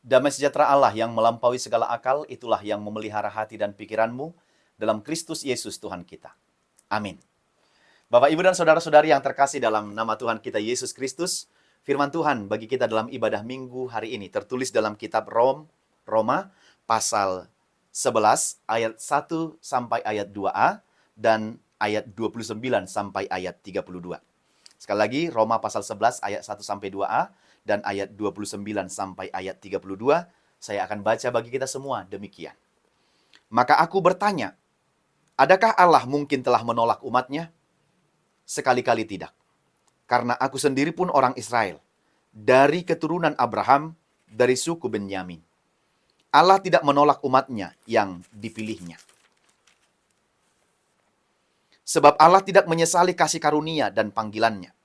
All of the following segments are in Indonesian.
Damai sejahtera Allah yang melampaui segala akal, itulah yang memelihara hati dan pikiranmu dalam Kristus Yesus Tuhan kita. Amin. Bapak, Ibu, dan saudara-saudari yang terkasih dalam nama Tuhan kita Yesus Kristus, firman Tuhan bagi kita dalam ibadah minggu hari ini tertulis dalam kitab Roma pasal 11 ayat 1 sampai ayat 2a dan ayat 29 sampai ayat 32. Sekali lagi, Roma pasal 11 ayat 1 sampai 2a dan ayat 29 sampai ayat 32. Saya akan baca bagi kita semua demikian. Maka aku bertanya, adakah Allah mungkin telah menolak umatnya? Sekali-kali tidak. Karena aku sendiri pun orang Israel, dari keturunan Abraham, dari suku Benyamin. Allah tidak menolak umatnya yang dipilihnya. Sebab Allah tidak menyesali kasih karunia dan panggilannya.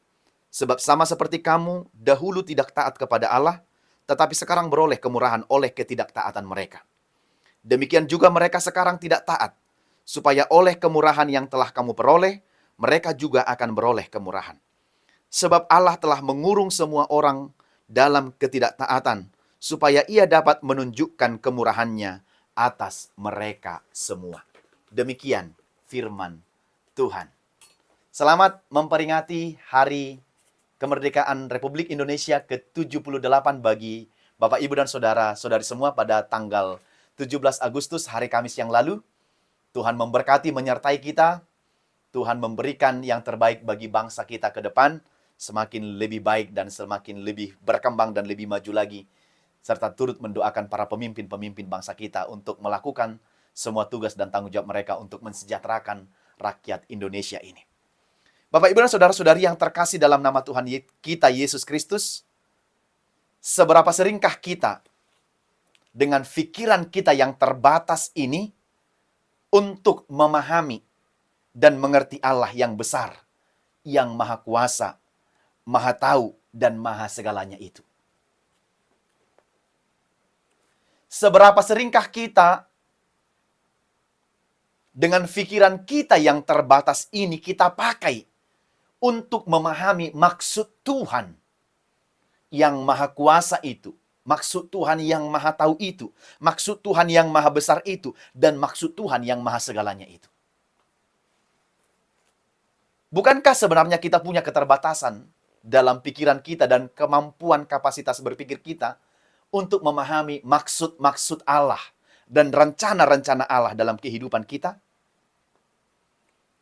Sebab sama seperti kamu, dahulu tidak taat kepada Allah, tetapi sekarang beroleh kemurahan oleh ketidaktaatan mereka. Demikian juga mereka sekarang tidak taat, supaya oleh kemurahan yang telah kamu peroleh, mereka juga akan beroleh kemurahan. Sebab Allah telah mengurung semua orang dalam ketidaktaatan, supaya ia dapat menunjukkan kemurahannya atas mereka semua. Demikian firman Tuhan. Selamat memperingati Hari Kemerdekaan Republik Indonesia ke-78 bagi Bapak, Ibu, dan saudara-saudari semua pada tanggal 17 Agustus, hari Kamis yang lalu. Tuhan memberkati, menyertai kita. Tuhan memberikan yang terbaik bagi bangsa kita ke depan, semakin lebih baik dan semakin lebih berkembang dan lebih maju lagi. Serta turut mendoakan para pemimpin-pemimpin bangsa kita untuk melakukan semua tugas dan tanggung jawab mereka untuk mensejahterakan rakyat Indonesia ini. Bapak, Ibu, dan saudara-saudari yang terkasih dalam nama Tuhan kita Yesus Kristus, seberapa seringkah kita dengan pikiran kita yang terbatas ini untuk memahami dan mengerti Allah yang besar, yang maha kuasa, maha tahu, dan maha segalanya itu. Seberapa seringkah kita dengan pikiran kita yang terbatas ini kita pakai untuk memahami maksud Tuhan yang maha kuasa itu, maksud Tuhan yang maha tahu itu, maksud Tuhan yang maha besar itu, dan maksud Tuhan yang maha segalanya itu. Bukankah sebenarnya kita punya keterbatasan dalam pikiran kita dan kemampuan kapasitas berpikir kita untuk memahami maksud-maksud Allah dan rencana-rencana Allah dalam kehidupan kita?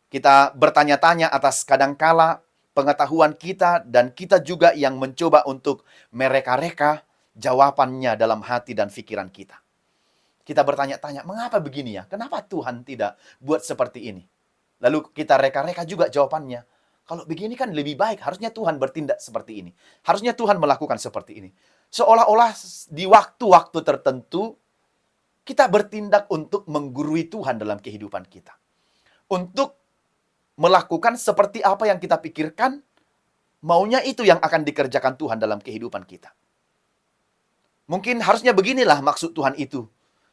Kita bertanya-tanya atas kadangkala pengetahuan kita dan kita juga yang mencoba untuk mereka-reka jawabannya dalam hati dan pikiran kita. Kita bertanya-tanya, mengapa begini ya? Kenapa Tuhan tidak buat seperti ini? Lalu kita reka-reka juga jawabannya. Kalau begini kan lebih baik, harusnya Tuhan bertindak seperti ini. Harusnya Tuhan melakukan seperti ini. Seolah-olah di waktu-waktu tertentu, kita bertindak untuk menggurui Tuhan dalam kehidupan kita. Untuk melakukan seperti apa yang kita pikirkan, maunya itu yang akan dikerjakan Tuhan dalam kehidupan kita. Mungkin harusnya beginilah maksud Tuhan itu.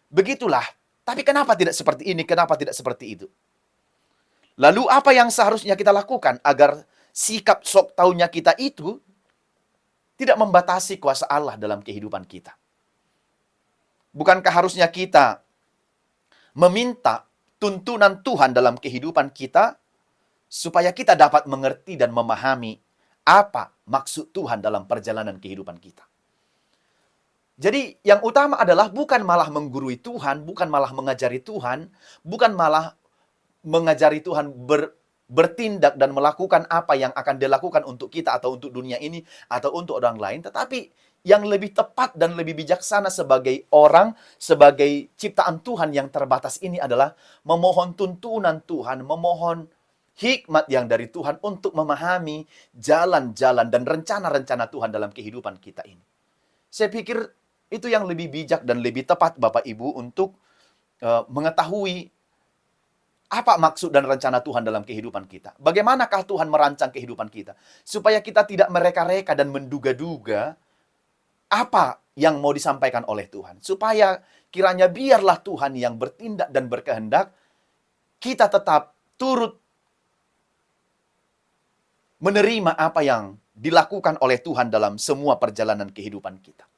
Begitulah. Tapi kenapa tidak seperti ini? Kenapa tidak seperti itu? Lalu apa yang seharusnya kita lakukan agar sikap sok taunya kita itu tidak membatasi kuasa Allah dalam kehidupan kita? Bukankah harusnya kita meminta tuntunan Tuhan dalam kehidupan kita supaya kita dapat mengerti dan memahami apa maksud Tuhan dalam perjalanan kehidupan kita? Jadi yang utama adalah bukan malah menggurui Tuhan, bukan malah mengajari Tuhan, bukan malah mengajari Tuhan bertindak dan melakukan apa yang akan dilakukan untuk kita atau untuk dunia ini atau untuk orang lain, tetapi yang lebih tepat dan lebih bijaksana sebagai orang, sebagai ciptaan Tuhan yang terbatas ini adalah memohon tuntunan Tuhan, memohon hikmat yang dari Tuhan untuk memahami jalan-jalan dan rencana-rencana Tuhan dalam kehidupan kita ini. Saya pikir itu yang lebih bijak dan lebih tepat Bapak Ibu untuk mengetahui apa maksud dan rencana Tuhan dalam kehidupan kita. Bagaimanakah Tuhan merancang kehidupan kita supaya kita tidak mereka-reka dan menduga-duga apa yang mau disampaikan oleh Tuhan. Supaya kiranya biarlah Tuhan yang bertindak dan berkehendak, kita tetap turut menerima apa yang dilakukan oleh Tuhan dalam semua perjalanan kehidupan kita.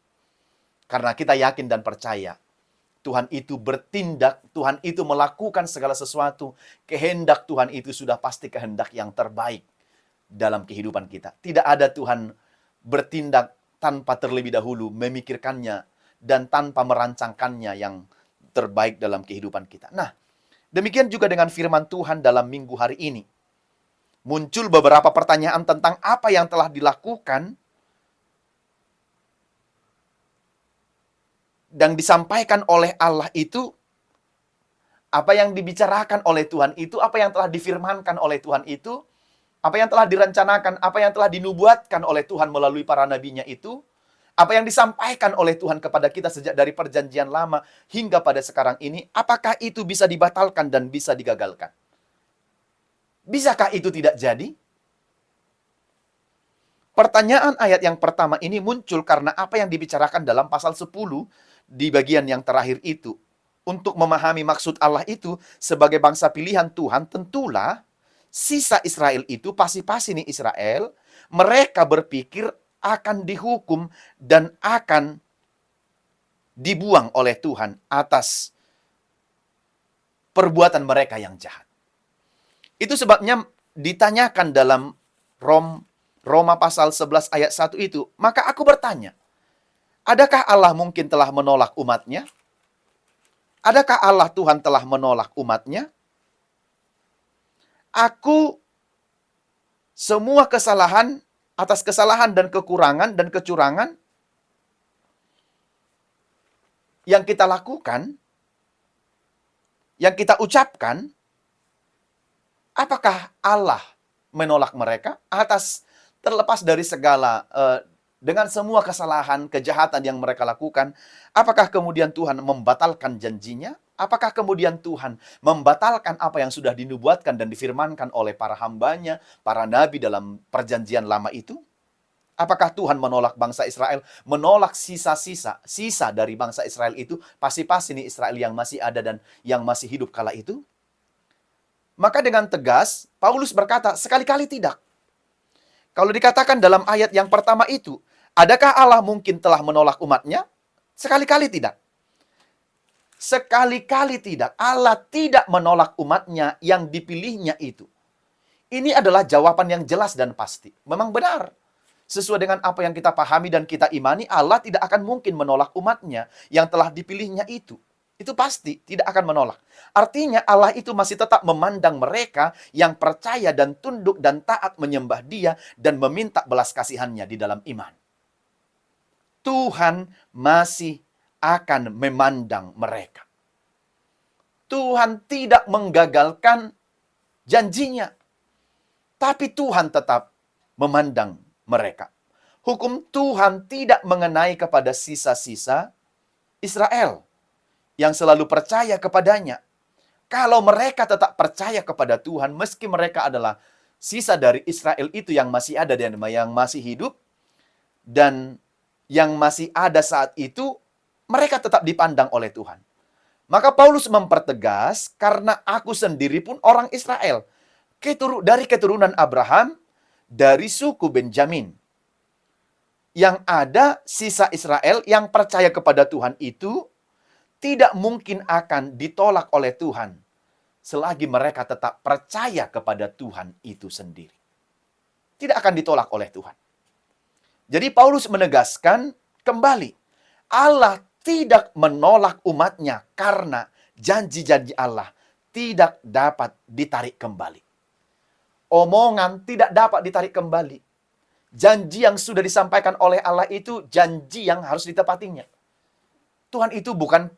Karena kita yakin dan percaya Tuhan itu bertindak, Tuhan itu melakukan segala sesuatu. Kehendak Tuhan itu sudah pasti kehendak yang terbaik dalam kehidupan kita. Tidak ada Tuhan bertindak tanpa terlebih dahulu memikirkannya dan tanpa merancangkannya yang terbaik dalam kehidupan kita. Nah, demikian juga dengan firman Tuhan dalam minggu hari ini. Muncul beberapa pertanyaan tentang apa yang telah dilakukan dan disampaikan oleh Allah itu, apa yang dibicarakan oleh Tuhan itu, apa yang telah difirmankan oleh Tuhan itu, apa yang telah direncanakan, apa yang telah dinubuatkan oleh Tuhan melalui para nabinya itu, apa yang disampaikan oleh Tuhan kepada kita sejak dari perjanjian lama hingga pada sekarang ini, apakah itu bisa dibatalkan dan bisa digagalkan? Bisakah itu tidak jadi? Pertanyaan ayat yang pertama ini muncul karena apa yang dibicarakan dalam pasal 10 di bagian yang terakhir itu. Untuk memahami maksud Allah itu sebagai bangsa pilihan Tuhan, tentulah sisa Israel itu, pasti nih Israel, mereka berpikir akan dihukum dan akan dibuang oleh Tuhan atas perbuatan mereka yang jahat. Itu sebabnya ditanyakan dalam Roma pasal 11 ayat 1 itu, maka aku bertanya, adakah Allah mungkin telah menolak umatnya? Adakah Allah Tuhan telah menolak umatnya? Aku semua kesalahan, atas kesalahan dan kekurangan dan kecurangan yang kita lakukan, yang kita ucapkan, apakah Allah menolak mereka atas terlepas dari segala dengan semua kesalahan, kejahatan yang mereka lakukan, apakah kemudian Tuhan membatalkan janjinya? Apakah kemudian Tuhan membatalkan apa yang sudah dinubuatkan dan difirmankan oleh para hambanya, para nabi dalam perjanjian lama itu? Apakah Tuhan menolak bangsa Israel? Menolak sisa dari bangsa Israel itu? Pasti nih Israel yang masih ada dan yang masih hidup kala itu? Maka dengan tegas, Paulus berkata, sekali-kali tidak. Kalau dikatakan dalam ayat yang pertama itu, adakah Allah mungkin telah menolak umatnya? Sekali-kali tidak. Sekali-kali tidak. Allah tidak menolak umatnya yang dipilihnya itu. Ini adalah jawaban yang jelas dan pasti. Memang benar. Sesuai dengan apa yang kita pahami dan kita imani, Allah tidak akan mungkin menolak umatnya yang telah dipilihnya itu. Itu pasti tidak akan menolak. Artinya Allah itu masih tetap memandang mereka yang percaya dan tunduk dan taat menyembah Dia dan meminta belas kasihannya di dalam iman. Tuhan masih akan memandang mereka. Tuhan tidak menggagalkan janjinya. Tapi Tuhan tetap memandang mereka. Hukum Tuhan tidak mengenai kepada sisa-sisa Israel yang selalu percaya kepadanya. Kalau mereka tetap percaya kepada Tuhan, meski mereka adalah sisa dari Israel itu yang masih ada dan yang masih hidup, dan yang masih ada saat itu, mereka tetap dipandang oleh Tuhan. Maka Paulus mempertegas, karena aku sendiri pun orang Israel, dari keturunan Abraham, dari suku Benjamin. Yang ada sisa Israel yang percaya kepada Tuhan itu, tidak mungkin akan ditolak oleh Tuhan selagi mereka tetap percaya kepada Tuhan itu sendiri. Tidak akan ditolak oleh Tuhan. Jadi Paulus menegaskan kembali, Allah tidak menolak umatnya karena janji-janji Allah tidak dapat ditarik kembali. Omongan tidak dapat ditarik kembali. Janji yang sudah disampaikan oleh Allah itu janji yang harus ditepatinya. Tuhan itu bukan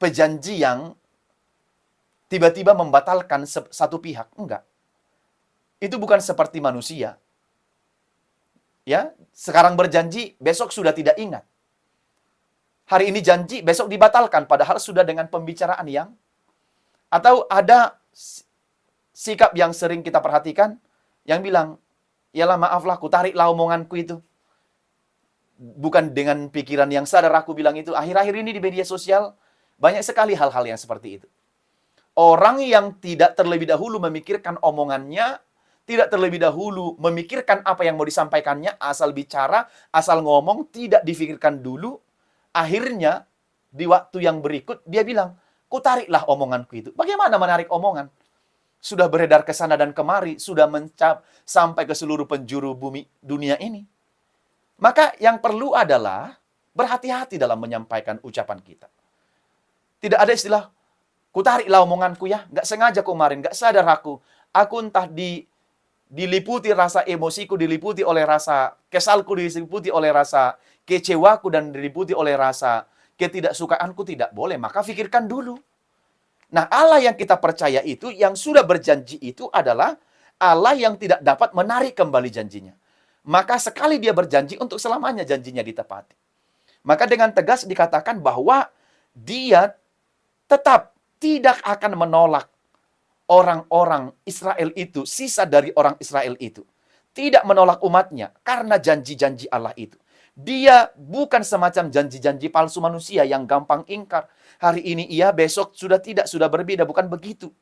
pejanji yang tiba-tiba membatalkan satu pihak. Enggak. Itu bukan seperti manusia. Ya, sekarang berjanji, besok sudah tidak ingat. Hari ini janji, besok dibatalkan, padahal sudah dengan pembicaraan yang, atau ada sikap yang sering kita perhatikan, yang bilang, yalah maaflah, ku tariklah omonganku itu. Bukan dengan pikiran yang sadar aku bilang itu. Akhir-akhir ini di media sosial, banyak sekali hal-hal yang seperti itu. Orang yang tidak terlebih dahulu memikirkan omongannya, tidak terlebih dahulu memikirkan apa yang mau disampaikannya, asal bicara, asal ngomong, tidak difikirkan dulu, Akhirnya, di waktu yang berikut, dia bilang, "Ku tariklah omonganku itu." Bagaimana menarik omongan? Sudah beredar ke sana dan kemari, sudah sampai ke seluruh penjuru bumi dunia ini. Maka yang perlu adalah berhati-hati dalam menyampaikan ucapan kita. Tidak ada istilah, "Ku tariklah omonganku ya, nggak sengaja kemarin, nggak sadar aku. Aku entah diliputi rasa emosiku, diliputi oleh rasa kesalku, diliputi oleh rasa kecewaku, dan diliputi oleh rasa ketidaksukaanku." Tidak boleh, maka pikirkan dulu. Nah, Allah yang kita percaya itu, yang sudah berjanji itu adalah Allah yang tidak dapat menarik kembali janjinya. Maka sekali dia berjanji, untuk selamanya janjinya ditepati. Maka dengan tegas dikatakan bahwa dia tetap tidak akan menolak orang-orang Israel itu, sisa dari orang Israel itu. Tidak menolak umatnya karena janji-janji Allah itu. Dia bukan semacam janji-janji palsu manusia yang gampang ingkar. Hari ini iya, besok sudah tidak, sudah berbeda. Bukan begitu.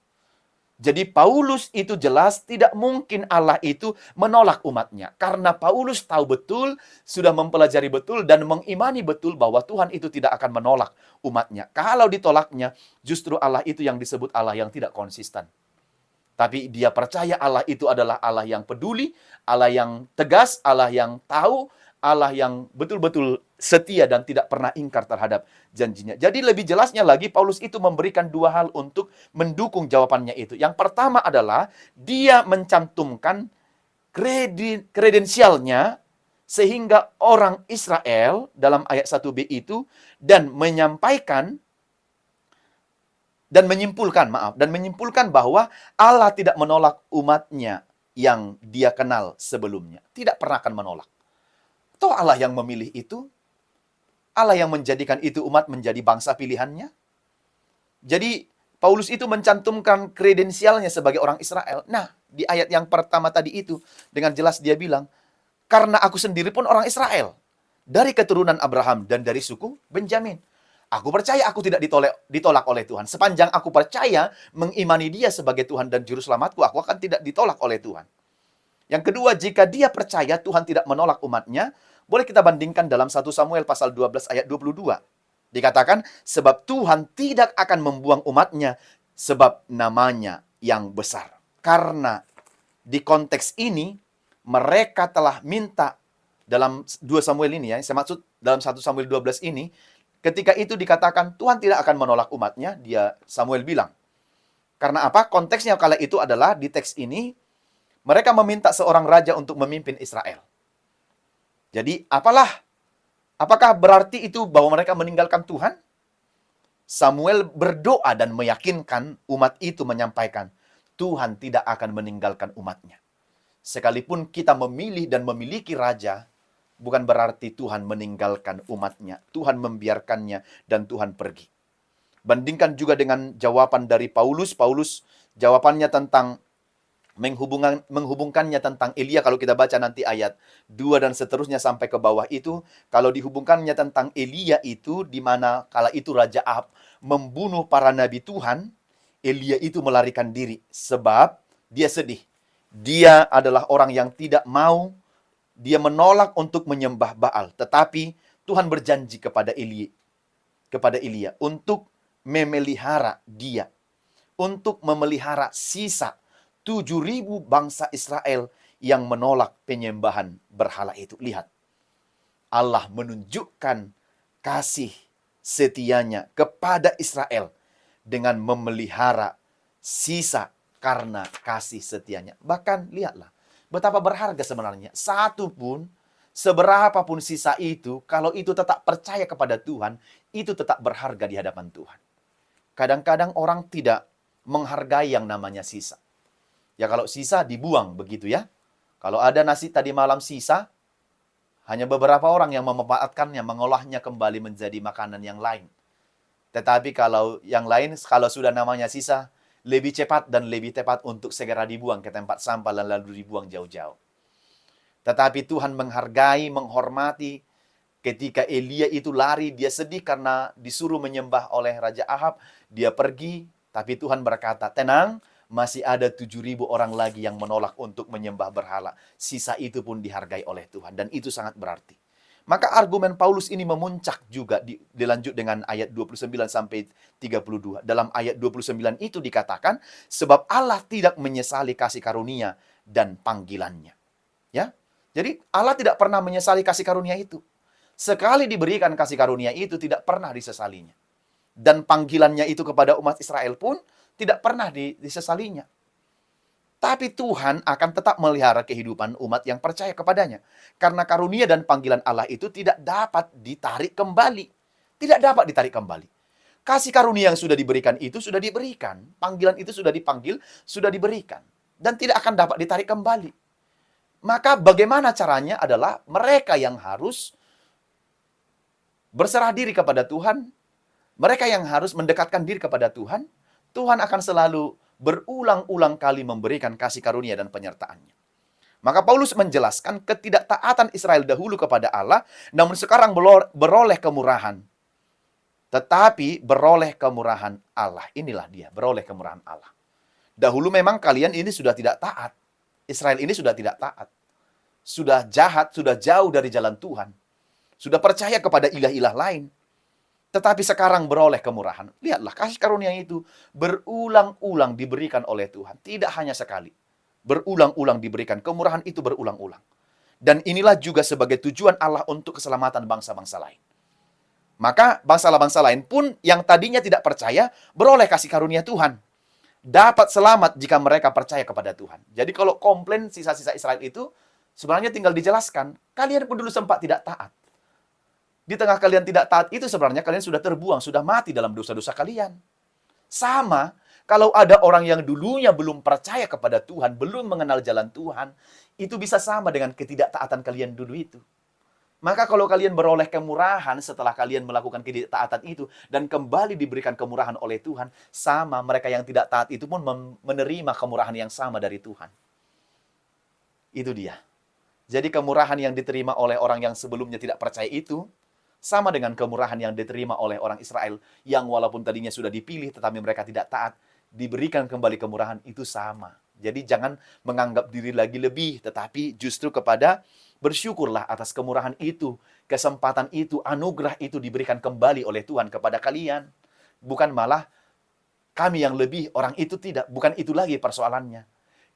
Jadi Paulus itu jelas tidak mungkin Allah itu menolak umatnya. Karena Paulus tahu betul, sudah mempelajari betul, dan mengimani betul bahwa Tuhan itu tidak akan menolak umatnya. Kalau ditolaknya, justru Allah itu yang disebut Allah yang tidak konsisten. Tapi dia percaya Allah itu adalah Allah yang peduli, Allah yang tegas, Allah yang tahu, Allah yang betul-betul setia dan tidak pernah ingkar terhadap janjinya. Jadi lebih jelasnya lagi, Paulus itu memberikan dua hal untuk mendukung jawabannya itu. Yang pertama adalah dia mencantumkan kredensialnya sehingga orang Israel dalam ayat 1b itu dan menyampaikan dan menyimpulkan bahwa Allah tidak menolak umatnya yang dia kenal sebelumnya. Tidak pernah akan menolak. Toh Allah yang memilih itu, Allah yang menjadikan itu umat menjadi bangsa pilihannya. Jadi Paulus itu mencantumkan kredensialnya sebagai orang Israel. Nah, di ayat yang pertama tadi itu, dengan jelas dia bilang, "Karena aku sendiri pun orang Israel, dari keturunan Abraham dan dari suku Benjamin. Aku percaya aku tidak ditolak oleh Tuhan. Sepanjang aku percaya mengimani dia sebagai Tuhan dan Juru Selamatku, aku akan tidak ditolak oleh Tuhan." Yang kedua, jika dia percaya Tuhan tidak menolak umatnya, boleh kita bandingkan dalam 1 Samuel pasal 12 ayat 22. Dikatakan, sebab Tuhan tidak akan membuang umatnya, sebab namanya yang besar. Karena di konteks ini, mereka telah minta dalam 2 Samuel ini, ya, saya maksud dalam 1 Samuel 12 ini, ketika itu dikatakan Tuhan tidak akan menolak umatnya, Samuel bilang. Karena apa? Konteksnya kala itu adalah di teks ini, mereka meminta seorang raja untuk memimpin Israel. Jadi apakah berarti itu bahwa mereka meninggalkan Tuhan? Samuel berdoa dan meyakinkan umat itu menyampaikan, Tuhan tidak akan meninggalkan umatnya. Sekalipun kita memilih dan memiliki raja, bukan berarti Tuhan meninggalkan umatnya. Tuhan membiarkannya dan Tuhan pergi. Bandingkan juga dengan jawaban dari Paulus. Paulus jawabannya tentang menghubungkannya tentang Elia. Kalau kita baca nanti ayat 2 dan seterusnya sampai ke bawah itu, kalau dihubungkannya tentang Elia itu, di mana kala itu Raja Ahab membunuh para nabi Tuhan, Elia itu melarikan diri sebab dia sedih. Dia adalah orang yang tidak mau, dia menolak untuk menyembah Baal, tetapi Tuhan berjanji kepada Elia untuk memelihara dia, untuk memelihara sisa 7.000 bangsa Israel yang menolak penyembahan berhala itu. Lihat, Allah menunjukkan kasih setianya kepada Israel dengan memelihara sisa karena kasih setianya. Bahkan lihatlah, betapa berharga sebenarnya. Satu pun, seberapapun sisa itu, kalau itu tetap percaya kepada Tuhan, itu tetap berharga di hadapan Tuhan. Kadang-kadang orang tidak menghargai yang namanya sisa. Ya kalau sisa dibuang begitu ya. Kalau ada nasi tadi malam sisa, hanya beberapa orang yang memanfaatkannya, mengolahnya kembali menjadi makanan yang lain. Tetapi kalau yang lain, kalau sudah namanya sisa, lebih cepat dan lebih tepat untuk segera dibuang ke tempat sampah dan lalu dibuang jauh-jauh. Tetapi Tuhan menghargai, menghormati. Ketika Elia itu lari, dia sedih karena disuruh menyembah oleh Raja Ahab. Dia pergi, tapi Tuhan berkata, tenang, masih ada 7.000 orang lagi yang menolak untuk menyembah berhala. Sisa itu pun dihargai oleh Tuhan. Dan itu sangat berarti. Maka argumen Paulus ini memuncak juga dilanjut dengan ayat 29 sampai 32. Dalam ayat 29 itu dikatakan, sebab Allah tidak menyesali kasih karunia dan panggilannya. Ya, jadi Allah tidak pernah menyesali kasih karunia itu. Sekali diberikan kasih karunia itu tidak pernah disesalinya. Dan panggilannya itu kepada umat Israel pun tidak pernah disesalinya. Tapi Tuhan akan tetap melihara kehidupan umat yang percaya kepadanya. Karena karunia dan panggilan Allah itu tidak dapat ditarik kembali. Tidak dapat ditarik kembali. Kasih karunia yang sudah diberikan itu sudah diberikan. Panggilan itu sudah dipanggil, sudah diberikan. Dan tidak akan dapat ditarik kembali. Maka bagaimana caranya adalah mereka yang harus berserah diri kepada Tuhan. Mereka yang harus mendekatkan diri kepada Tuhan. Tuhan akan selalu berulang-ulang kali memberikan kasih karunia dan penyertaannya. Maka Paulus menjelaskan ketidaktaatan Israel dahulu kepada Allah, namun sekarang beroleh kemurahan. Tetapi beroleh kemurahan Allah. Inilah dia, beroleh kemurahan Allah. Dahulu memang kalian ini sudah tidak taat. Israel ini sudah tidak taat. Sudah jahat, sudah jauh dari jalan Tuhan. Sudah percaya kepada ilah-ilah lain. Tetapi sekarang beroleh kemurahan. Lihatlah, kasih karunia itu berulang-ulang diberikan oleh Tuhan. Tidak hanya sekali. Berulang-ulang diberikan. Kemurahan itu berulang-ulang. Dan inilah juga sebagai tujuan Allah untuk keselamatan bangsa-bangsa lain. Maka bangsa-bangsa lain pun yang tadinya tidak percaya, beroleh kasih karunia Tuhan. Dapat selamat jika mereka percaya kepada Tuhan. Jadi kalau komplain sisa-sisa Israel itu, sebenarnya tinggal dijelaskan. Kalian pun dulu sempat tidak taat. Di tengah kalian tidak taat itu sebenarnya kalian sudah terbuang, sudah mati dalam dosa-dosa kalian. Sama, kalau ada orang yang dulunya belum percaya kepada Tuhan, belum mengenal jalan Tuhan, itu bisa sama dengan ketidaktaatan kalian dulu itu. Maka kalau kalian beroleh kemurahan setelah kalian melakukan ketidaktaatan itu, dan kembali diberikan kemurahan oleh Tuhan, sama mereka yang tidak taat itu pun menerima kemurahan yang sama dari Tuhan. Itu dia. Jadi kemurahan yang diterima oleh orang yang sebelumnya tidak percaya itu, sama dengan kemurahan yang diterima oleh orang Israel yang walaupun tadinya sudah dipilih tetapi mereka tidak taat, diberikan kembali kemurahan itu sama. Jadi jangan menganggap diri lagi lebih, tetapi justru kepada bersyukurlah atas kemurahan itu, kesempatan itu, anugerah itu diberikan kembali oleh Tuhan kepada kalian. Bukan malah kami yang lebih, orang itu tidak. Bukan itu lagi persoalannya.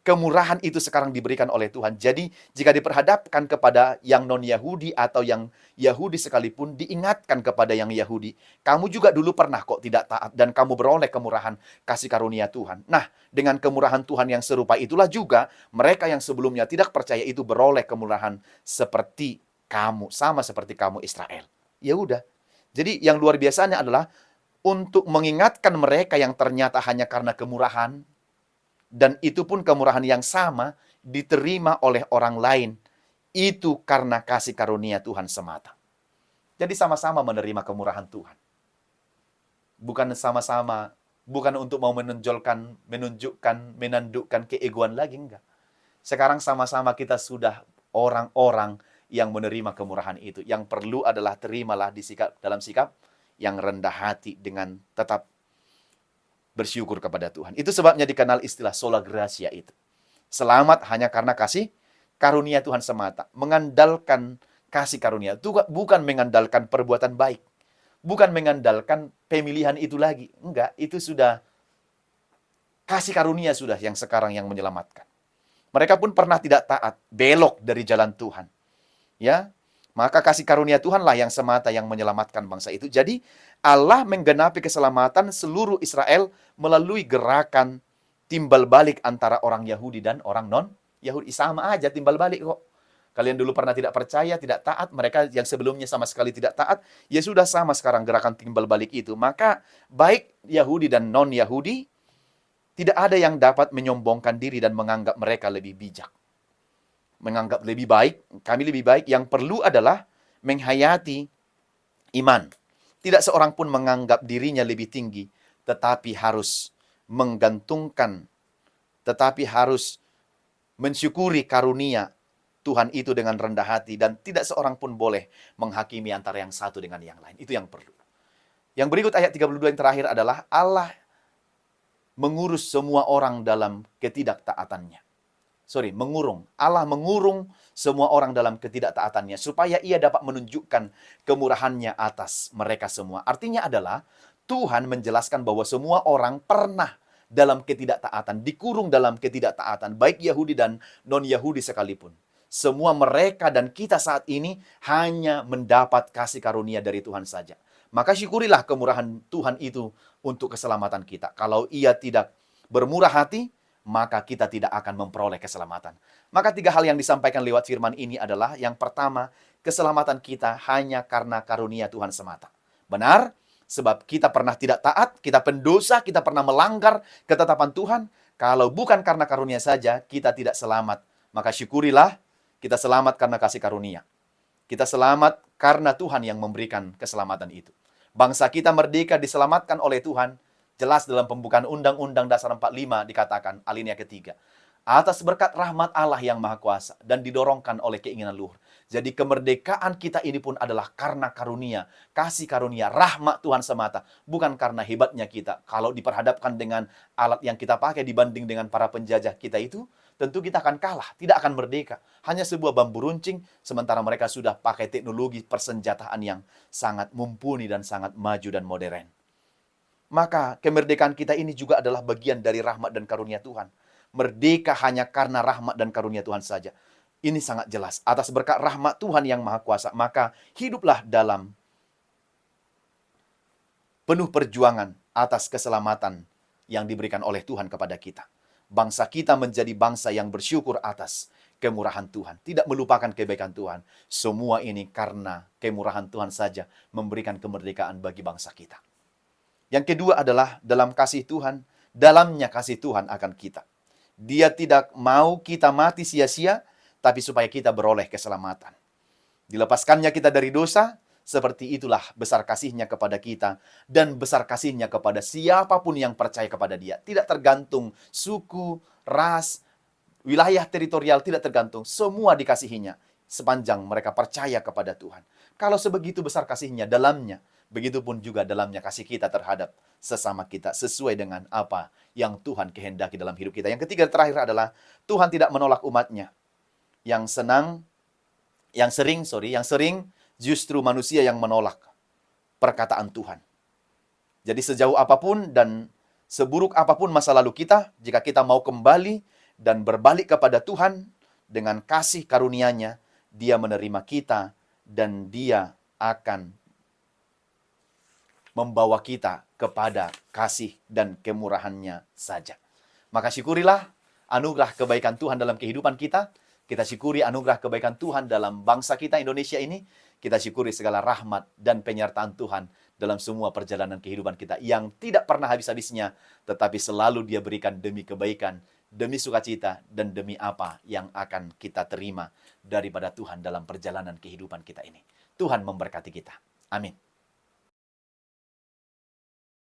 Kemurahan itu sekarang diberikan oleh Tuhan. Jadi, jika diperhadapkan kepada yang non-Yahudi atau yang Yahudi sekalipun, diingatkan kepada yang Yahudi. Kamu juga dulu pernah kok tidak taat dan kamu beroleh kemurahan kasih karunia Tuhan. Nah, dengan kemurahan Tuhan yang serupa itulah juga mereka yang sebelumnya tidak percaya itu beroleh kemurahan seperti kamu, sama seperti kamu Israel. Ya udah. Jadi, yang luar biasanya adalah untuk mengingatkan mereka yang ternyata hanya karena kemurahan, dan itu pun kemurahan yang sama diterima oleh orang lain. Itu karena kasih karunia Tuhan semata. Jadi sama-sama menerima kemurahan Tuhan. Bukan sama-sama, bukan untuk mau menunjukkan, menandukkan keegoan lagi, enggak. Sekarang sama-sama kita sudah orang-orang yang menerima kemurahan itu. Yang perlu adalah terimalah dalam sikap yang rendah hati dengan tetap bersyukur kepada Tuhan. Itu sebabnya dikenal istilah sola gratia itu. Selamat hanya karena kasih karunia Tuhan semata. Mengandalkan kasih karunia. Itu bukan mengandalkan perbuatan baik. Bukan mengandalkan pemilihan itu lagi. Enggak, itu sudah kasih karunia sudah yang sekarang yang menyelamatkan. Mereka pun pernah tidak taat, belok dari jalan Tuhan. Ya, maka kasih karunia Tuhanlah yang semata yang menyelamatkan bangsa itu. Jadi Allah menggenapi keselamatan seluruh Israel melalui gerakan timbal balik antara orang Yahudi dan orang non-Yahudi. Sama aja timbal balik kok. Kalian dulu pernah tidak percaya, tidak taat. Mereka yang sebelumnya sama sekali tidak taat. Ya sudah sama sekarang gerakan timbal balik itu. Maka baik Yahudi dan non-Yahudi, tidak ada yang dapat menyombongkan diri dan menganggap mereka lebih bijak. Menganggap lebih baik, kami lebih baik. Yang perlu adalah menghayati iman. Tidak seorang pun menganggap dirinya lebih tinggi, tetapi harus menggantungkan, tetapi harus mensyukuri karunia Tuhan itu dengan rendah hati, dan tidak seorang pun boleh menghakimi antara yang satu dengan yang lain. Itu yang perlu. Yang berikut ayat 32 yang terakhir adalah Allah mengurus semua orang dalam ketidaktaatannya. mengurung. Allah mengurung semua orang dalam ketidaktaatannya supaya ia dapat menunjukkan kemurahannya atas mereka semua. Artinya adalah Tuhan menjelaskan bahwa semua orang pernah dalam ketidaktaatan, dikurung dalam ketidaktaatan, baik Yahudi dan non-Yahudi sekalipun. Semua mereka dan kita saat ini hanya mendapat kasih karunia dari Tuhan saja. Maka syukurilah kemurahan Tuhan itu untuk keselamatan kita. Kalau ia tidak bermurah hati, maka kita tidak akan memperoleh keselamatan. Maka 3 hal yang disampaikan lewat firman ini adalah, yang pertama, keselamatan kita hanya karena karunia Tuhan semata. Benar, sebab kita pernah tidak taat, kita pendosa, kita pernah melanggar ketetapan Tuhan. Kalau bukan karena karunia saja, kita tidak selamat. Maka syukurilah, kita selamat karena kasih karunia. Kita selamat karena Tuhan yang memberikan keselamatan itu. Bangsa kita merdeka diselamatkan oleh Tuhan. Jelas dalam pembukaan Undang-Undang Dasar 45 dikatakan, alinea ketiga, atas berkat rahmat Allah yang Maha Kuasa dan didorongkan oleh keinginan luhur. Jadi kemerdekaan kita ini pun adalah karena karunia, kasih karunia, rahmat Tuhan semata. Bukan karena hebatnya kita. Kalau diperhadapkan dengan alat yang kita pakai dibanding dengan para penjajah kita itu, tentu kita akan kalah, tidak akan merdeka. Hanya sebuah bambu runcing, sementara mereka sudah pakai teknologi persenjataan yang sangat mumpuni dan sangat maju dan modern. Maka kemerdekaan kita ini juga adalah bagian dari rahmat dan karunia Tuhan. Merdeka hanya karena rahmat dan karunia Tuhan saja. Ini sangat jelas. Atas berkat rahmat Tuhan yang Maha Kuasa, maka hiduplah dalam penuh perjuangan atas keselamatan yang diberikan oleh Tuhan kepada kita. Bangsa kita menjadi bangsa yang bersyukur atas kemurahan Tuhan. Tidak melupakan kebaikan Tuhan. Semua ini karena kemurahan Tuhan saja memberikan kemerdekaan bagi bangsa kita. Yang kedua adalah dalam kasih Tuhan, dalamnya kasih Tuhan akan kita. Dia tidak mau kita mati sia-sia, tapi supaya kita beroleh keselamatan. Dilepaskannya kita dari dosa, seperti itulah besar kasihnya kepada kita, dan besar kasihnya kepada siapapun yang percaya kepada dia. Tidak tergantung suku, ras, wilayah teritorial, tidak tergantung. Semua dikasihinya, sepanjang mereka percaya kepada Tuhan. Kalau sebegitu besar kasihnya dalamnya, begitupun juga dalamnya kasih kita terhadap sesama kita, sesuai dengan apa yang Tuhan kehendaki dalam hidup kita. Yang ketiga terakhir adalah, Tuhan tidak menolak umatnya. Yang sering justru manusia yang menolak perkataan Tuhan. Jadi sejauh apapun dan seburuk apapun masa lalu kita, jika kita mau kembali dan berbalik kepada Tuhan dengan kasih karunia-Nya, Dia menerima kita dan Dia akan membawa kita kepada kasih dan kemurahan-Nya saja. Maka syukurilah anugerah kebaikan Tuhan dalam kehidupan kita. Kita syukuri anugerah kebaikan Tuhan dalam bangsa kita Indonesia ini. Kita syukuri segala rahmat dan penyertaan Tuhan dalam semua perjalanan kehidupan kita yang tidak pernah habis-habisnya, tetapi selalu Dia berikan demi kebaikan, demi sukacita, dan demi apa yang akan kita terima daripada Tuhan dalam perjalanan kehidupan kita ini. Tuhan memberkati kita. Amin.